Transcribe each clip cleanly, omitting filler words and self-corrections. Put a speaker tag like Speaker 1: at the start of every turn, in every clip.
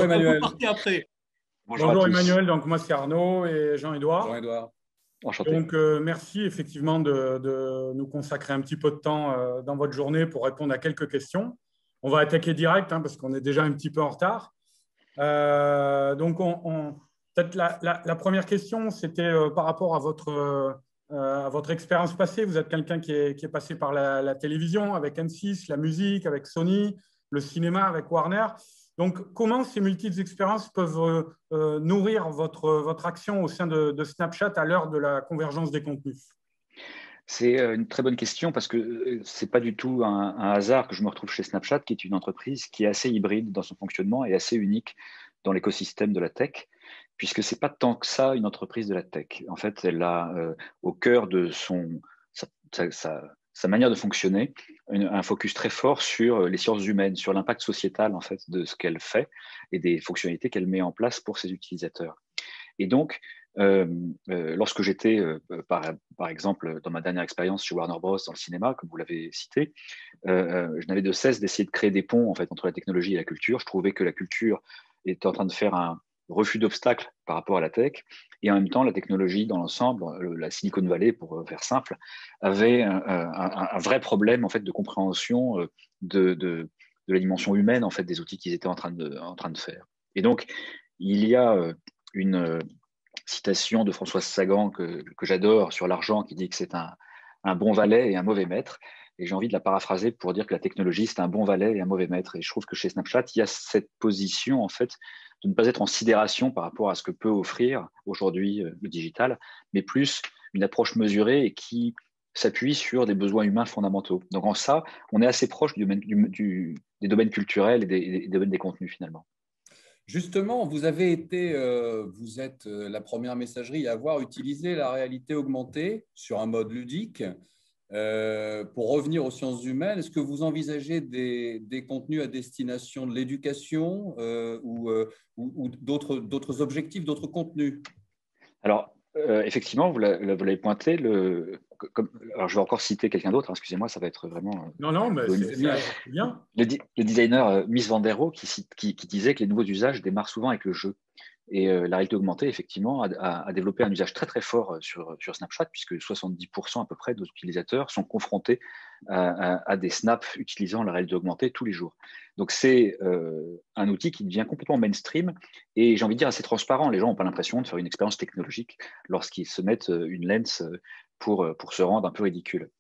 Speaker 1: Emmanuel.
Speaker 2: Partez après.
Speaker 3: Bonjour à
Speaker 4: Bonjour
Speaker 3: tous.
Speaker 4: Emmanuel, donc moi c'est Arnaud et Jean-Édouard.
Speaker 1: Jean-Édouard.
Speaker 3: Enchanté.
Speaker 4: Donc merci effectivement de nous consacrer un petit peu de temps dans votre journée pour répondre à quelques questions. On va attaquer direct parce qu'on est déjà un petit peu en retard. Donc peut-être la première question, c'était par rapport à votre expérience passée. Vous êtes quelqu'un qui est passé par la télévision avec M6, la musique avec Sony, le cinéma avec Warner. Donc, comment ces multiples expériences peuvent nourrir votre action au sein de Snapchat à l'heure de la convergence des contenus?
Speaker 3: C'est une très bonne question parce que c'est pas du tout un hasard que je me retrouve chez Snapchat, qui est une entreprise qui est assez hybride dans son fonctionnement et assez unique dans l'écosystème de la tech, puisque c'est pas tant que ça une entreprise de la tech. En fait, elle a au cœur de sa manière de fonctionner un focus très fort sur les sciences humaines, sur l'impact sociétal en fait de ce qu'elle fait et des fonctionnalités qu'elle met en place pour ses utilisateurs. Et donc, lorsque j'étais, par exemple, dans ma dernière expérience chez Warner Bros. Dans le cinéma, comme vous l'avez cité, je n'avais de cesse d'essayer de créer des ponts en fait, entre la technologie et la culture. Je trouvais que la culture était en train de faire un refus d'obstacles par rapport à la tech, et en même temps, la technologie dans l'ensemble, la Silicon Valley, pour faire simple, avait un vrai problème en fait, de compréhension de la dimension humaine en fait, des outils qu'ils étaient en train de faire. Et donc, il y a une citation de François Sagan que j'adore sur l'argent, qui dit que c'est un bon valet et un mauvais maître. Et j'ai envie de la paraphraser pour dire que la technologie, c'est un bon valet et un mauvais maître. Et je trouve que chez Snapchat, il y a cette position, en fait, de ne pas être en sidération par rapport à ce que peut offrir aujourd'hui le digital, mais plus une approche mesurée et qui s'appuie sur des besoins humains fondamentaux. Donc en ça, on est assez proche des domaines culturels et des domaines des contenus, finalement.
Speaker 1: Justement, vous êtes la première messagerie à avoir utilisé la réalité augmentée sur un mode ludique. Pour revenir aux sciences humaines, est-ce que vous envisagez des contenus à destination de l'éducation ou d'autres objectifs, d'autres contenus?
Speaker 3: Alors, effectivement, vous l'avez pointé. Alors, je vais encore citer quelqu'un d'autre, excusez-moi, ça va être vraiment.
Speaker 4: Non, mais c'est bien.
Speaker 3: Le designer Mies van der Rohe qui disait que les nouveaux usages démarrent souvent avec le jeu. Et la réalité augmentée, effectivement, a développé un usage très, très fort sur Snapchat, puisque 70% à peu près de nos utilisateurs sont confrontés à des snaps utilisant la réalité augmentée tous les jours. Donc, c'est un outil qui devient complètement mainstream et, j'ai envie de dire, assez transparent. Les gens n'ont pas l'impression de faire une expérience technologique lorsqu'ils se mettent une lens pour se rendre un peu ridicule.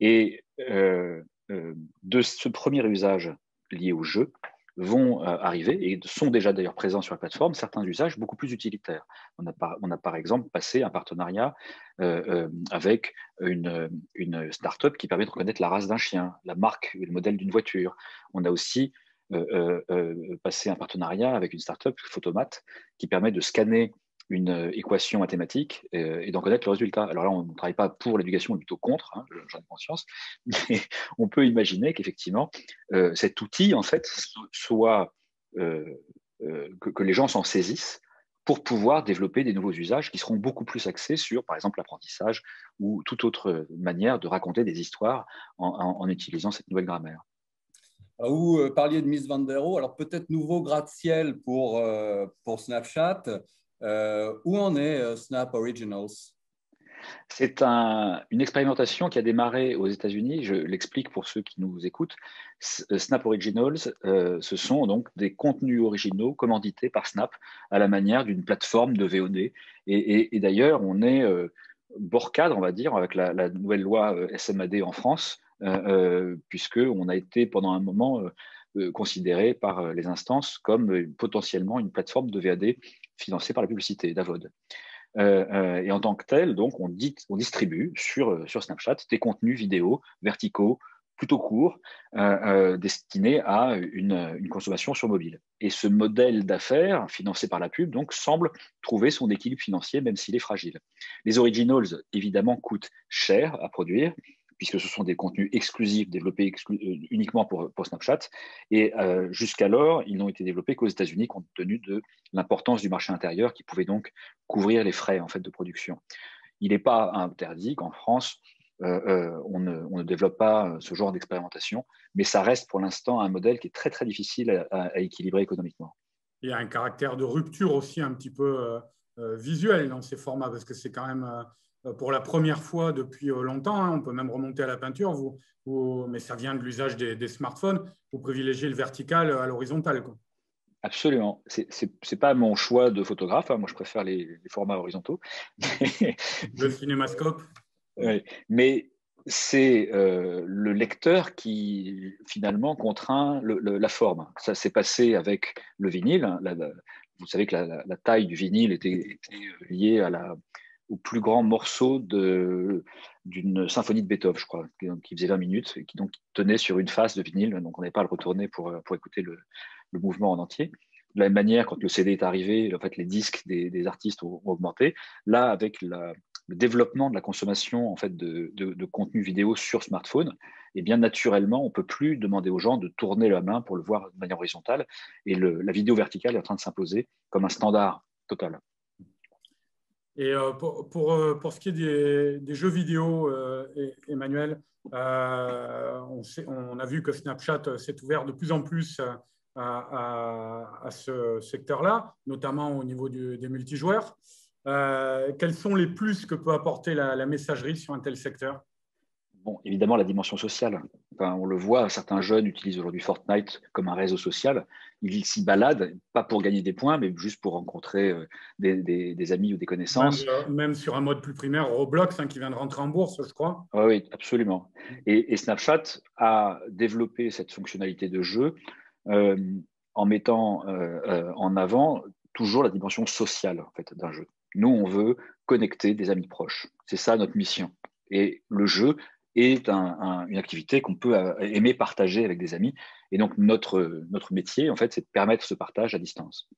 Speaker 3: Et de ce premier usage lié au jeu, vont arriver et sont déjà d'ailleurs présents sur la plateforme certains usages beaucoup plus utilitaires. On a par exemple passé un partenariat avec une start-up qui permet de reconnaître la race d'un chien, la marque et le modèle d'une voiture. On a aussi passé un partenariat avec une start-up, Photomat, qui permet de scanner une équation mathématique et d'en connaître le résultat. Alors là, on ne travaille pas pour l'éducation, mais plutôt contre, j'en ai conscience, mais on peut imaginer qu'effectivement, cet outil, en fait, soit que les gens s'en saisissent pour pouvoir développer des nouveaux usages qui seront beaucoup plus axés sur, par exemple, l'apprentissage ou toute autre manière de raconter des histoires en utilisant cette nouvelle grammaire.
Speaker 1: Vous parliez de Mies van der Rohe, alors peut-être nouveau gratte-ciel pour Snapchat. Où en est Snap Originals?
Speaker 3: C'est une expérimentation qui a démarré aux États-Unis. Je l'explique pour ceux qui nous écoutent. Snap Originals, ce sont donc des contenus originaux commandités par Snap à la manière d'une plateforme de VOD. Et d'ailleurs, on est bord cadre, on va dire, avec la nouvelle loi SMAD en France, puisqu'on a été pendant un moment considéré par les instances comme potentiellement une plateforme de VOD financée par la publicité, d'AVOD. Et en tant que tel, donc, on distribue sur Snapchat des contenus vidéo verticaux plutôt courts destinés à une consommation sur mobile. Et ce modèle d'affaires financé par la pub donc, semble trouver son équilibre financier, même s'il est fragile. Les originals, évidemment, coûtent cher à produire, puisque ce sont des contenus exclusifs développés uniquement pour Snapchat. Et jusqu'alors, ils n'ont été développés qu'aux États-Unis, compte tenu de l'importance du marché intérieur qui pouvait donc couvrir les frais en fait, de production. Il n'est pas interdit qu'en France, on ne développe pas ce genre d'expérimentation, mais ça reste pour l'instant un modèle qui est très, très difficile à équilibrer économiquement.
Speaker 4: il y a un caractère de rupture aussi un petit peu visuel dans ces formats, parce que c'est quand même pour la première fois depuis longtemps, hein, on peut même remonter à la peinture, mais ça vient de l'usage des smartphones, vous privilégiez le vertical à l'horizontale, quoi.
Speaker 3: Absolument. C'est pas mon choix de photographe, hein. Moi, je préfère les formats horizontaux.
Speaker 4: Le cinémascope.
Speaker 3: Ouais. Mais c'est le lecteur qui, finalement, contraint la forme. Ça s'est passé avec le vinyle, hein. Vous savez que la taille du vinyle était liée au plus grand morceau d'une symphonie de Beethoven, je crois, qui faisait 20 minutes, et qui donc tenait sur une face de vinyle. Donc, on n'avait pas à le retourner pour écouter le mouvement en entier. De la même manière, quand le CD est arrivé, en fait, les disques des artistes ont augmenté. Là, avec le développement de la consommation en fait, de contenu vidéo sur smartphone, et bien naturellement, on ne peut plus demander aux gens de tourner la main pour le voir de manière horizontale. Et la vidéo verticale est en train de s'imposer comme un standard total.
Speaker 4: Et pour ce qui est des jeux vidéo, Emmanuel, on a vu que Snapchat s'est ouvert de plus en plus à ce secteur-là, notamment au niveau des multijoueurs. Quels sont les plus que peut apporter la messagerie sur un tel secteur?
Speaker 3: Bon, évidemment, la dimension sociale. Enfin, on le voit, certains jeunes utilisent aujourd'hui Fortnite comme un réseau social. Ils s'y baladent, pas pour gagner des points, mais juste pour rencontrer des amis ou des connaissances.
Speaker 4: Même sur un mode plus primaire, Roblox, hein, qui vient de rentrer en bourse, je crois.
Speaker 3: Oui, absolument. Et Snapchat a développé cette fonctionnalité de jeu en mettant en avant toujours la dimension sociale en fait, d'un jeu. Nous, on veut connecter des amis proches. C'est ça notre mission. Et le jeu est une activité qu'on peut aimer partager avec des amis. Et donc, notre métier, en fait, c'est de permettre ce partage à distance.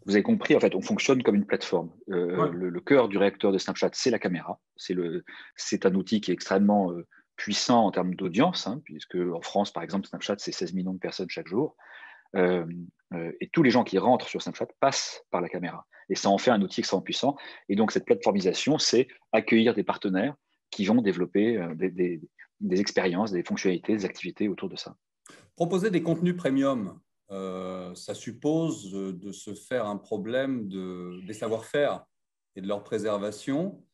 Speaker 3: Vous avez compris, en fait, on fonctionne comme une plateforme.
Speaker 4: Ouais.
Speaker 3: Le cœur du réacteur de Snapchat, c'est la caméra. C'est un outil qui est extrêmement puissant en termes d'audience, hein, puisque en France, par exemple, Snapchat, c'est 16 millions de personnes chaque jour. Et tous les gens qui rentrent sur Snapchat passent par la caméra. Et ça en fait un outil extrêmement puissant. Et donc, cette plateformisation, c'est accueillir des partenaires qui vont développer des expériences, des fonctionnalités, des activités autour de ça.
Speaker 1: Proposer des contenus premium, ça suppose de se faire un problème des savoir-faire et de leur préservation.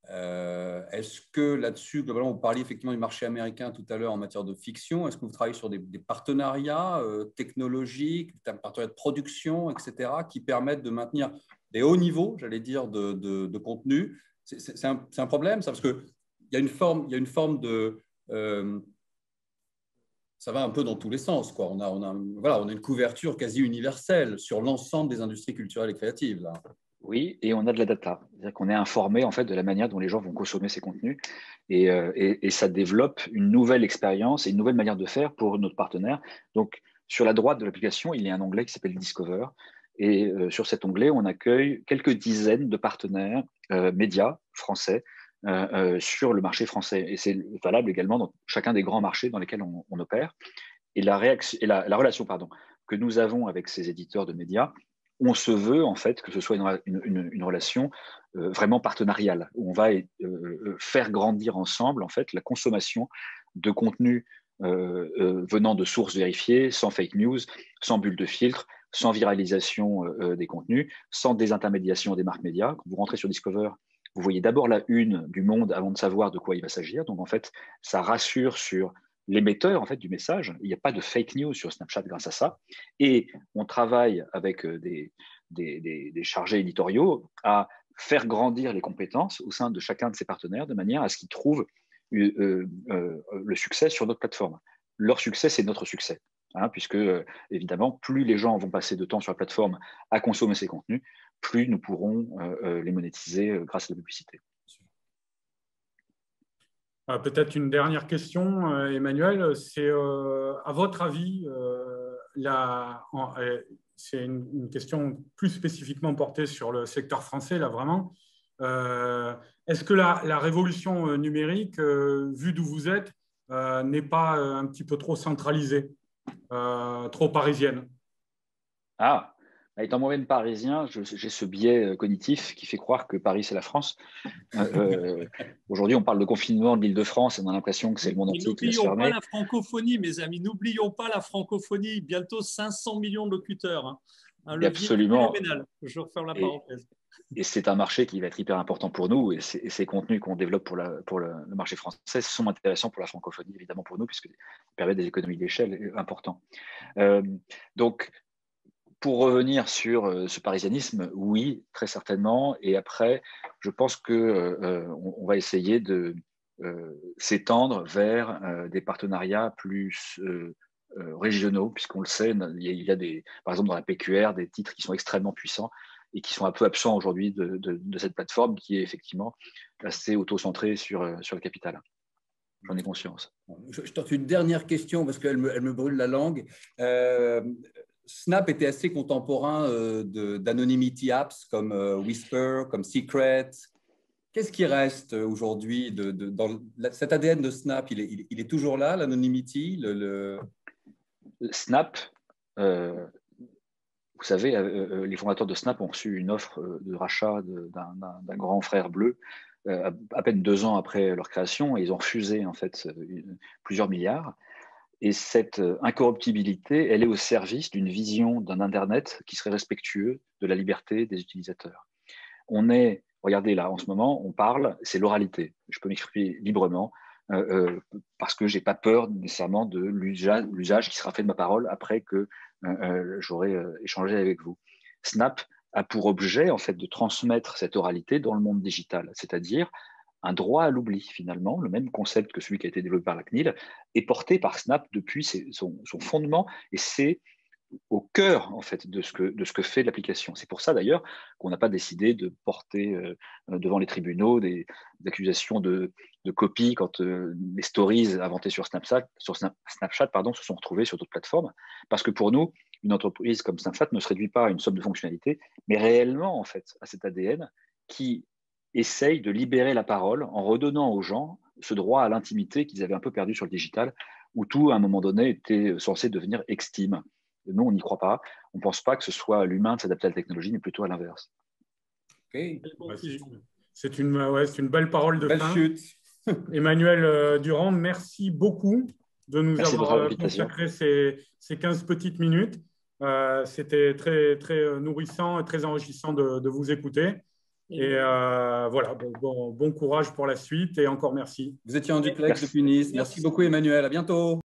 Speaker 1: Est-ce que là-dessus, globalement, vous parliez effectivement du marché américain tout à l'heure en matière de fiction. Est-ce que vous travaillez sur des partenariats technologiques, des partenariats de production, etc., qui permettent de maintenir des hauts niveaux, j'allais dire, de contenu? C'est un problème, ça, parce qu'il y a une forme de... ça va un peu dans tous les sens, quoi. On a une couverture quasi universelle sur l'ensemble des industries culturelles et créatives, là.
Speaker 3: Oui, et on a de la data. C'est-à-dire qu'on est informé en fait de la manière dont les gens vont consommer ces contenus, et ça développe une nouvelle expérience et une nouvelle manière de faire pour notre partenaire. Donc, sur la droite de l'application, il y a un onglet qui s'appelle Discover, et sur cet onglet, on accueille quelques dizaines de partenaires médias français sur le marché français. Et c'est valable également dans chacun des grands marchés dans lesquels on opère. Et la relation que nous avons avec ces éditeurs de médias, on se veut en fait que ce soit une relation vraiment partenariale, où on va faire grandir ensemble en fait la consommation de contenu venant de sources vérifiées, sans fake news, sans bulle de filtre, sans viralisation des contenus, sans désintermédiation des marques médias. Quand vous rentrez sur Discover, vous voyez d'abord la une du Monde avant de savoir de quoi il va s'agir. Donc en fait, ça rassure sur l'émetteur en fait du message. Il n'y a pas de fake news sur Snapchat grâce à ça. Et on travaille avec des chargés éditoriaux à faire grandir les compétences au sein de chacun de ces partenaires de manière à ce qu'ils trouvent le succès sur notre plateforme. Leur succès, c'est notre succès. Hein, puisque, évidemment, plus les gens vont passer de temps sur la plateforme à consommer ces contenus, plus nous pourrons les monétiser grâce à la publicité.
Speaker 4: Peut-être une dernière question, Emmanuel. C'est, à votre avis, c'est une question plus spécifiquement portée sur le secteur français, là, vraiment. Est-ce que la révolution numérique, vue d'où vous êtes, n'est pas un petit peu trop centralisée, trop parisienne?
Speaker 3: Ah, Étant moi-même parisien, j'ai ce biais cognitif qui fait croire que Paris, c'est la France. Aujourd'hui, on parle de confinement de l'Île-de-France et on a l'impression que c'est le monde entier qui va se
Speaker 2: N'oublions pas
Speaker 3: fermer.
Speaker 2: la francophonie, mes amis. N'oublions pas la francophonie. Bientôt 500 millions de locuteurs. Hein. Un levier
Speaker 3: Absolument.
Speaker 2: phénoménal. Je referme la parenthèse.
Speaker 3: Et c'est un marché qui va être hyper important pour nous. Et ces contenus qu'on développe pour le marché français sont intéressants pour la francophonie, évidemment pour nous, puisqu'ils permettent des économies d'échelle importantes. Donc, pour revenir sur ce parisianisme, oui, très certainement. Et après, je pense qu'on va essayer de s'étendre vers des partenariats plus régionaux, puisqu'on le sait, il y a par exemple dans la PQR des titres qui sont extrêmement puissants et qui sont un peu absents aujourd'hui de cette plateforme qui est effectivement assez auto-centrée sur le capital. J'en ai conscience.
Speaker 1: Je tente une dernière question parce qu'elle me brûle la langue. Snap était assez contemporain d'anonymity apps comme Whisper, comme Secret. Qu'est-ce qui reste aujourd'hui dans cet ADN de Snap? Il est toujours là, l'anonymity
Speaker 3: Snap, vous savez, les fondateurs de Snap ont reçu une offre de rachat d'un grand frère bleu à peine 2 ans après leur création, et ils ont refusé en fait plusieurs milliards. Et cette incorruptibilité, elle est au service d'une vision d'un Internet qui serait respectueux de la liberté des utilisateurs. Regardez là, en ce moment, on parle, c'est l'oralité. Je peux m'exprimer librement parce que je n'ai pas peur nécessairement de l'usage qui sera fait de ma parole après que j'aurai échangé avec vous. Snap a pour objet en fait de transmettre cette oralité dans le monde digital, c'est-à-dire un droit à l'oubli, finalement, le même concept que celui qui a été développé par la CNIL, est porté par Snap depuis son fondement, et c'est au cœur en fait de ce que fait l'application. C'est pour ça d'ailleurs qu'on n'a pas décidé de porter devant les tribunaux des accusations de copie quand les stories inventées sur Snapchat se sont retrouvées sur d'autres plateformes, parce que pour nous, une entreprise comme Snapchat ne se réduit pas à une somme de fonctionnalités, mais réellement en fait à cet ADN qui essaye de libérer la parole en redonnant aux gens ce droit à l'intimité qu'ils avaient un peu perdu sur le digital, où tout, à un moment donné, était censé devenir extime. Et nous, on n'y croit pas. On ne pense pas que ce soit l'humain de s'adapter à la technologie, mais plutôt à l'inverse.
Speaker 1: Okay.
Speaker 4: C'est une belle parole de fin.
Speaker 1: Chute.
Speaker 4: Emmanuel Durand, merci beaucoup de nous avoir consacré ces 15 petites minutes. C'était très, très nourrissant et très enrichissant de vous écouter. Et voilà, bon courage pour la suite et encore merci.
Speaker 1: Vous étiez en duplex depuis Nice. Merci beaucoup Emmanuel, à bientôt.